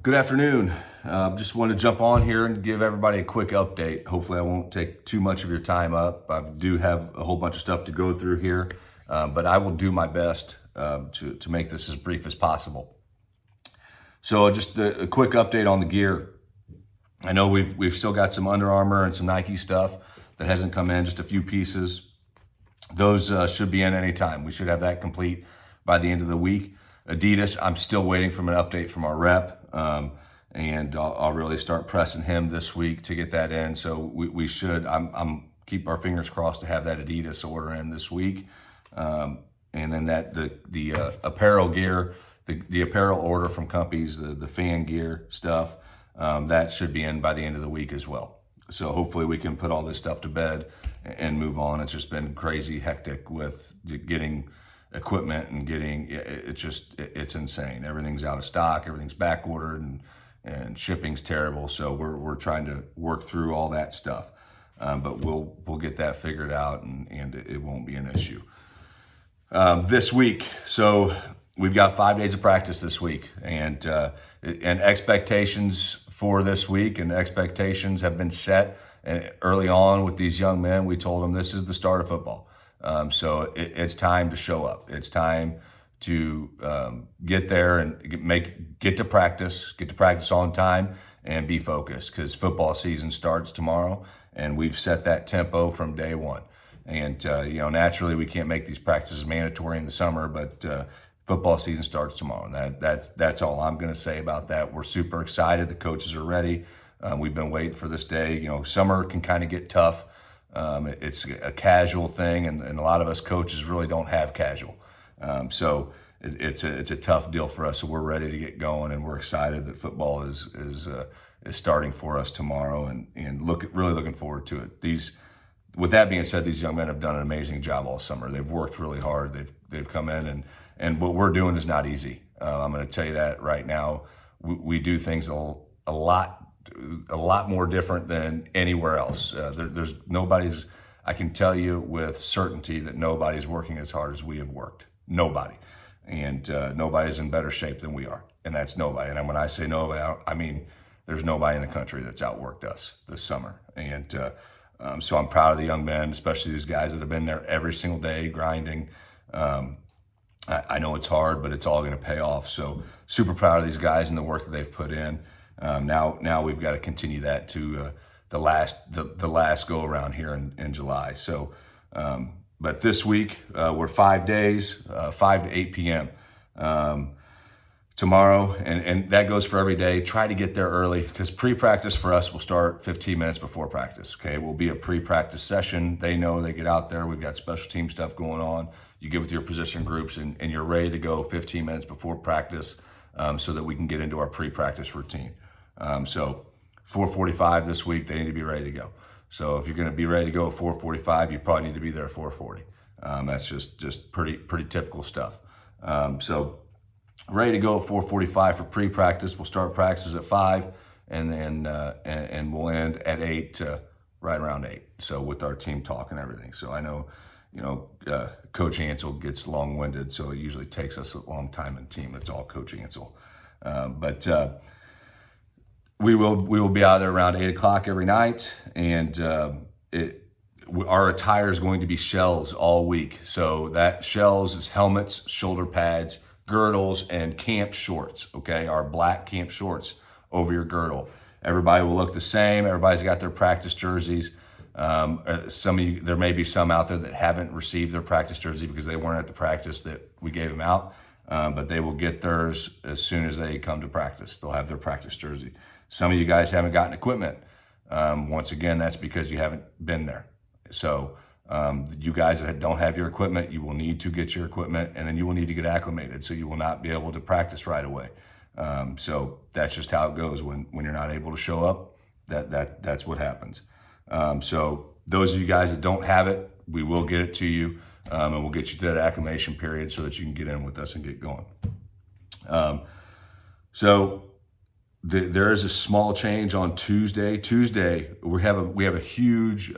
Good afternoon. Just want to jump on here and give everybody a quick update. Hopefully I won't take too much of your time up. I do have a whole bunch of stuff to go through here, but I will do my best to make this as brief as possible. So just a quick update on the gear. I know we've still got some Under Armour and some Nike stuff that hasn't come in, just a few pieces. Those should be in anytime. We should have that complete by the end of the week. Adidas, I'm still waiting for an update from our rep, and I'll really start pressing him this week to get that in. So we should. I'm keep our fingers crossed to have that Adidas order in this week, and then that the apparel gear, the apparel order from companies, the fan gear stuff, that should be in by the end of the week as well. So hopefully we can put all this stuff to bed and move on. It's just been crazy hectic with getting equipment and getting it's insane. Everything's out of stock, everything's back ordered, and shipping's terrible. So we're trying to work through all that stuff, but we'll get that figured out, and it won't be an issue. This week, so we've got 5 days of practice this week, and expectations for this week, and expectations have been set early on with these young men. We told them this is the start of football. So it's time to show up. It's time to get there and get to practice on time and be focused, because football season starts tomorrow, and we've set that tempo from day one. And naturally we can't make these practices mandatory in the summer, but football season starts tomorrow, and that's all I'm going to say about that. We're super excited. The coaches are ready. We've been waiting for this day. Summer can kind of get tough. It's a casual thing, and a lot of us coaches really don't have casual. So it's a tough deal for us. So we're ready to get going, and we're excited that football is starting for us tomorrow, and really looking forward to it. With that being said, these young men have done an amazing job all summer. They've worked really hard. They've come in, and what we're doing is not easy. I'm going to tell you that right now. We do things a lot more different than anywhere else. There's nobody's. I can tell you with certainty that nobody's working as hard as we have worked. Nobody, and nobody's in better shape than we are, and that's nobody. And when I say nobody, I mean there's nobody in the country that's outworked us this summer. And so I'm proud of the young men, especially these guys that have been there every single day grinding. I know it's hard, but it's all going to pay off. So super proud of these guys and the work that they've put in. Now we've got to continue that to the last go around here in July. So, but this week we're 5 days, 5 to 8 p.m. Tomorrow, and that goes for every day. Try to get there early, because pre-practice for us will start 15 minutes before practice. Okay, it will be a pre-practice session. They know, they get out there. We've got special team stuff going on. You get with your position groups, and you're ready to go 15 minutes before practice, so that we can get into our pre-practice routine. So 4:45 this week, they need to be ready to go. So if you're going to be ready to go at 4:45, you probably need to be there at 4:40. That's just pretty typical stuff. So ready to go at 4:45 for pre-practice. We'll start practice at 5, and then and we'll end at 8, right around 8. So with our team talk and everything. So I know, Coach Ansel gets long-winded, so it usually takes us a long time in team. It's all Coach Ansel, but we will be out there around 8 o'clock every night, and our attire is going to be shells all week. So that shells is helmets, shoulder pads, girdles, and camp shorts. Okay, our black camp shorts over your girdle. Everybody will look the same. Everybody's got their practice jerseys. Some of you, there may be some out there that haven't received their practice jersey because they weren't at the practice that we gave them out, but they will get theirs as soon as they come to practice. They'll have their practice jersey. Some of you guys haven't gotten equipment. Once again, that's because you haven't been there. So you guys that don't have your equipment, you will need to get your equipment, and then you will need to get acclimated. So you will not be able to practice right away. So that's just how it goes when you're not able to show up. That's what happens. So those of you guys that don't have it, we will get it to you, and we'll get you to that acclimation period so that you can get in with us and get going. There is a small change on Tuesday. Tuesday we have a huge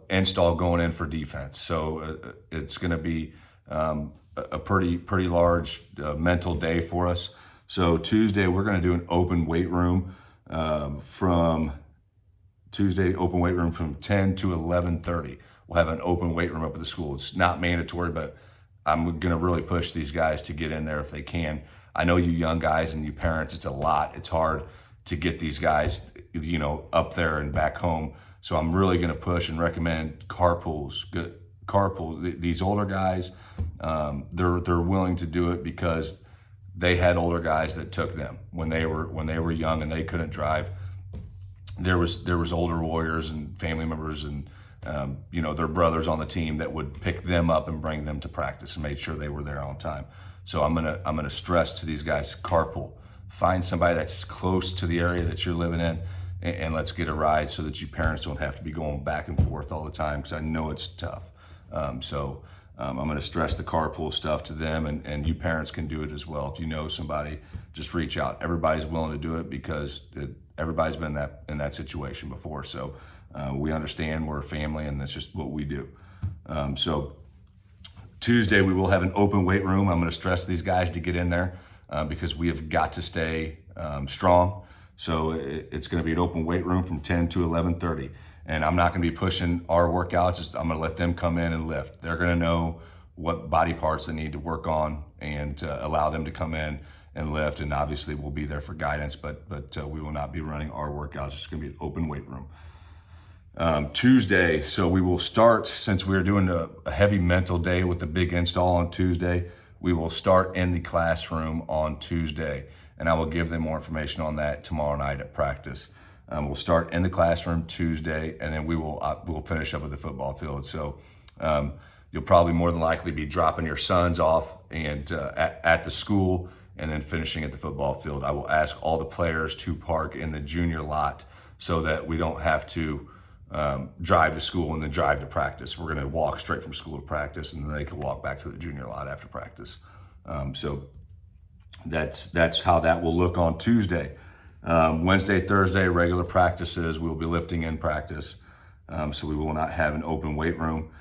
install going in for defense. So it's going to be a pretty large mental day for us. So Tuesday, we're going to do an open weight room from 10 to 11:30. We'll have an open weight room up at the school. It's not mandatory, but I'm going to really push these guys to get in there if they can. I know you young guys and you parents, it's a lot. It's hard to get these guys, up there and back home. So I'm really going to push and recommend carpools. These older guys, they're willing to do it because they had older guys that took them when they were young and they couldn't drive. There was older warriors and family members and their brothers on the team that would pick them up and bring them to practice and make sure they were there on time. So I'm gonna stress to these guys, carpool. Find somebody that's close to the area that you're living in, and let's get a ride so that you parents don't have to be going back and forth all the time, because I know it's tough. I'm gonna stress the carpool stuff to them, and you parents can do it as well. If you know somebody, just reach out. Everybody's willing to do it because everybody's been in that situation before. So we understand, we're a family, and that's just what we do. So Tuesday, we will have an open weight room. I'm going to stress these guys to get in there because we have got to stay strong. So it's going to be an open weight room from 10 to 11:30. And I'm not going to be pushing our workouts. I'm going to let them come in and lift. They're going to know what body parts they need to work on and allow them to come in and lift. And obviously, we'll be there for guidance, but we will not be running our workouts. It's going to be an open weight room. Tuesday, so we will start, since we're doing a heavy mental day with the big install on Tuesday, we will start in the classroom on Tuesday, and I will give them more information on that tomorrow night at practice. We'll start in the classroom Tuesday, and then we'll finish up at the football field. So you'll probably more than likely be dropping your sons off and at the school, and then finishing at the football field. I will ask all the players to park in the junior lot so that we don't have to drive to school and then drive to practice. We're going to walk straight from school to practice, and then they can walk back to the junior lot after practice. So that's how that will look on Tuesday. Wednesday, Thursday, regular practices. We'll be lifting in practice. So we will not have an open weight room.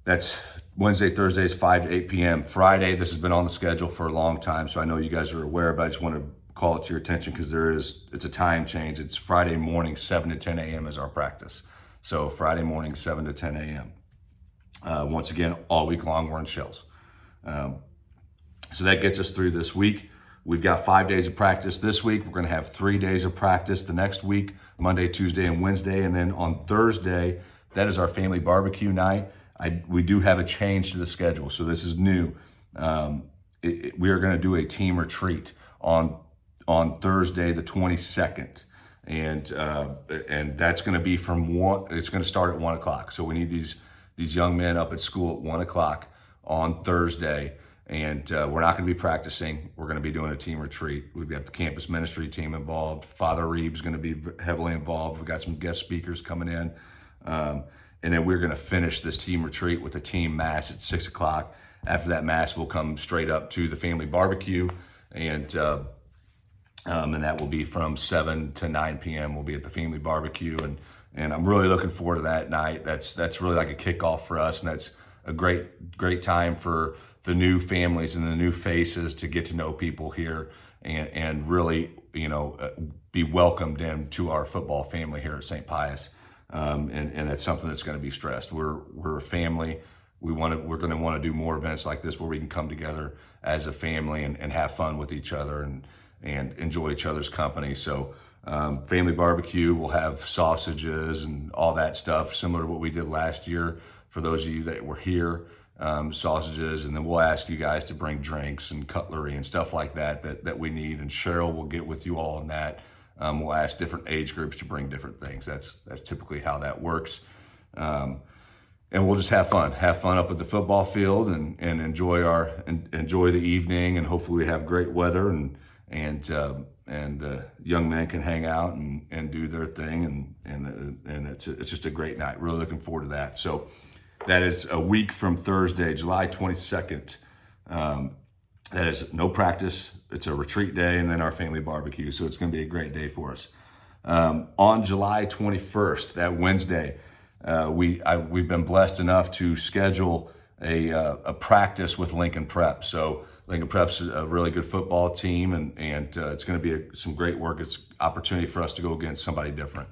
That's Wednesday, Thursdays, 5 to 8 p.m. Friday, this has been on the schedule for a long time, so I know you guys are aware, but I just want to call it to your attention because it's a time change. It's Friday morning, 7 to 10 a.m. is our practice. So Friday morning, 7 to 10 a.m. Once again, all week long, we're in shells. So that gets us through this week. We've got 5 days of practice this week. We're going to have 3 days of practice the next week, Monday, Tuesday, and Wednesday. And then on Thursday, that is our family barbecue night. We do have a change to the schedule, so this is new. We are going to do a team retreat on Thursday, the 22nd. And that's going to be from 1, it's going to start at 1 o'clock. So we need these young men up at school at 1 o'clock on Thursday. And we're not going to be practicing. We're going to be doing a team retreat. We've got the campus ministry team involved. Father Reeves is going to be heavily involved. We've got some guest speakers coming in. And then we're going to finish this team retreat with a team mass at 6 o'clock. After that mass, we'll come straight up to the family barbecue. And that will be from 7 to 9 p.m. We'll be at the family barbecue. And I'm really looking forward to that night. That's really like a kickoff for us. And that's a great time for the new families and the new faces to get to know people here and really, be welcomed into our football family here at St. Pius. And that's something that's going to be stressed. We're a family. We're going to want to do more events like this where we can come together as a family and have fun with each other and enjoy each other's company. So family barbecue, we'll have sausages and all that stuff, similar to what we did last year for those of you that were here, sausages. And then we'll ask you guys to bring drinks and cutlery and stuff like that we need. And Cheryl will get with you all on that. We'll ask different age groups to bring different things. That's typically how that works. And we'll just have fun up at the football field and enjoy the evening, and hopefully we have great weather and young men can hang out and do their thing. And it's just a great night. Really looking forward to that. So that is a week from Thursday, July 22nd. That is no practice. It's a retreat day and then our family barbecue. So it's going to be a great day for us. On July 21st, that Wednesday, we've been blessed enough to schedule a practice with Lincoln Prep. So Lincoln Prep's a really good football team, and it's going to be some great work. It's opportunity for us to go against somebody different.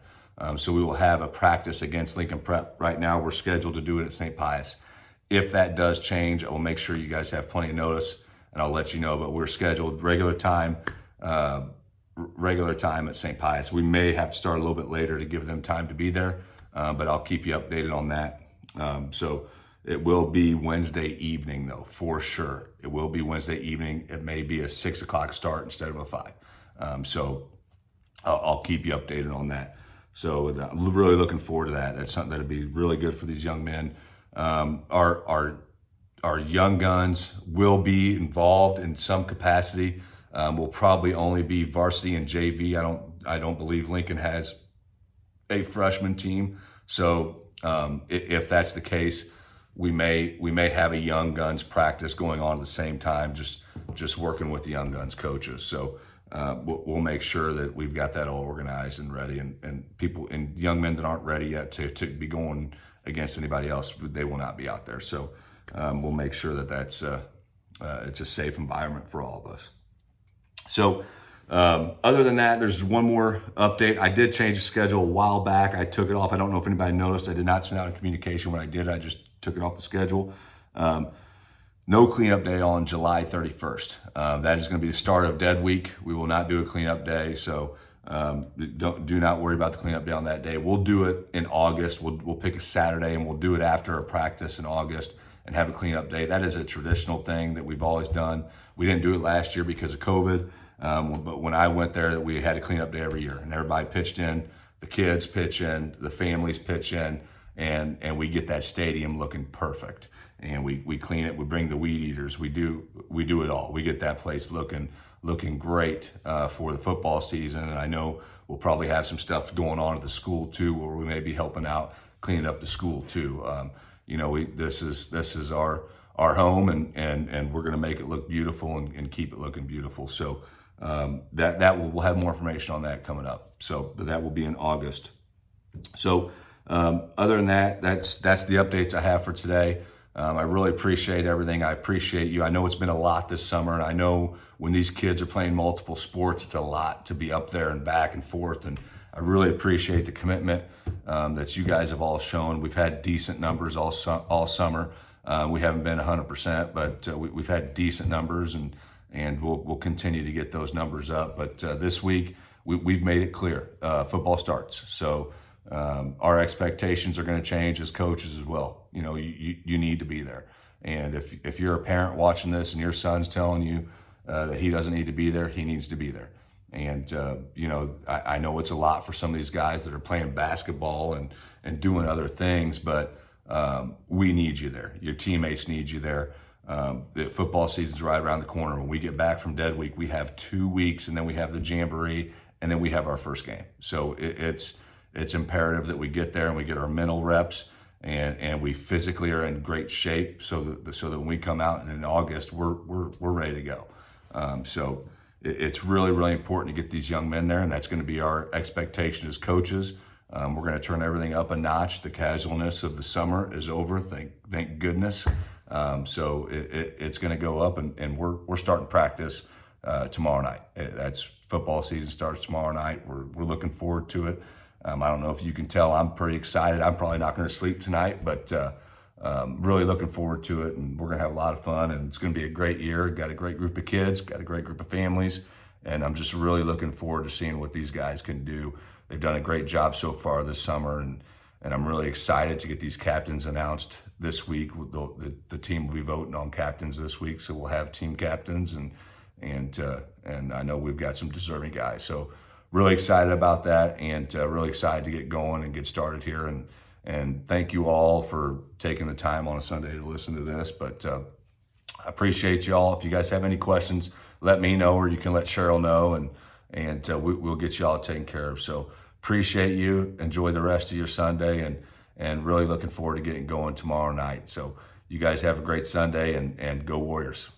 So we will have a practice against Lincoln Prep. Right now, we're scheduled to do it at St. Pius. If that does change, I will make sure you guys have plenty of notice, and I'll let you know. But we're scheduled regular time at St. Pius. We may have to start a little bit later to give them time to be there, but I'll keep you updated on that. So it will be Wednesday evening, though, for sure. It will be Wednesday evening. It may be a 6 o'clock start instead of a 5. So I'll keep you updated on that. So I'm really looking forward to that. That's something that'll be really good for these young men. Our young guns will be involved in some capacity. Will probably only be varsity and JV. I don't believe Lincoln has a freshman team. So if that's the case, we may have a young guns practice going on at the same time, just working with the young guns coaches. So we'll make sure that we've got that all organized and ready, and people and young men that aren't ready yet to be going against anybody else, they will not be out there. So we'll make sure that that's it's a safe environment for all of us. So other than that, there's one more update. I did change the schedule a while back. I took it off. I don't know if anybody noticed. I did not send out a communication when I did. I just took it off the schedule. No cleanup day on July 31st. That is going to be the start of Dead Week. We will not do a cleanup day. So do not worry about the cleanup day on that day. We'll do it in August. We'll pick a Saturday and we'll do it after a practice in August and have a cleanup day. That is a traditional thing that we've always done. We didn't do it last year because of COVID. But when I went there, we had a cleanup day every year, and everybody pitched in. The kids pitch in, the families pitch in, and we get that stadium looking perfect. And we clean it. We bring the weed eaters. We do it all. We get that place looking great for the football season. And I know we'll probably have some stuff going on at the school too, where we may be helping out cleaning up the school too. This is our home, and we're going to make it look beautiful and keep it looking beautiful. So we'll have more information on that coming up. But that will be in August. So other than that, that's the updates I have for today. I really appreciate everything. I appreciate you. I know it's been a lot this summer, and I know when these kids are playing multiple sports, it's a lot to be up there and back and forth. And I really appreciate the commitment that you guys have all shown. We've had decent numbers all summer. We haven't been 100%, but we've had decent numbers, and we'll continue to get those numbers up. But this week, we've made it clear. Football starts. So our expectations are going to change as coaches as well. You need to be there. And if you're a parent watching this and your son's telling you that he doesn't need to be there, he needs to be there. And, I know it's a lot for some of these guys that are playing basketball and doing other things, but we need you there. Your teammates need you there. The football season's right around the corner. When we get back from Dead Week, we have 2 weeks, and then we have the Jamboree, and then we have our first game. So it's imperative that we get there and we get our mental reps, and we physically are in great shape so that when we come out and in August, we're ready to go. So it's really, really important to get these young men there, and that's going to be our expectation as coaches. We're going to turn everything up a notch. The casualness of the summer is over, thank goodness. So it's going to go up, and we're starting practice tomorrow night. That's football season starts tomorrow night. We're looking forward to it. I don't know if you can tell, I'm pretty excited. I'm probably not going to sleep tonight, but really looking forward to it, and we're going to have a lot of fun, and it's going to be a great year. Got a great group of kids, got a great group of families, and I'm just really looking forward to seeing what these guys can do. They've done a great job so far this summer, and I'm really excited to get these captains announced this week. The team will be voting on captains this week, so we'll have team captains, and I know we've got some deserving guys. So really excited about that, and really excited to get going and get started here. And thank you all for taking the time on a Sunday to listen to this. But I appreciate you all. If you guys have any questions, let me know, or you can let Cheryl know, and we'll get you all taken care of. So appreciate you. Enjoy the rest of your Sunday, and really looking forward to getting going tomorrow night. So you guys have a great Sunday, and go Warriors.